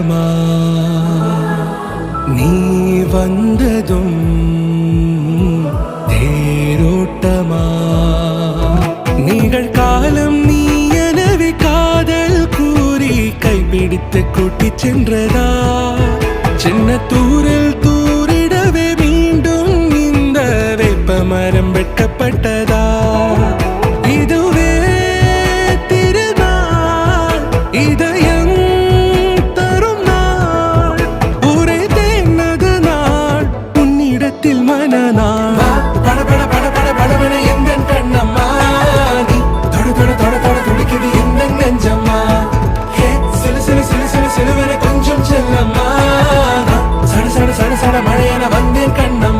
தேரோட்டமா நீ வந்ததும் தேரோட்டமா நிகழ்காலம் நீ எனவே காதல் கூறி கைப்பிடித்து கூட்டிச் சென்றதா சின்ன தூரில் தூரிடவே மீண்டும் இந்த வேப்ப மரம் வெட்டப்பட்டதா இதுவே திருநாள் இதயம் தரும் நாள் ஒரே தேனது நாள் உன்னிடத்தில் மனநாள் பட பட பட பட படவென எந்த கண்ணம்மா நீ தொட தொட தொட தொட துடிக்குது எந்த நெஞ்சம்மா சிலு சிலு சிலு சிலு சிலுவென கொஞ்சம் செல்லம்மா சட சட சட சட மழையென வந்தேன் கண்ணம்மா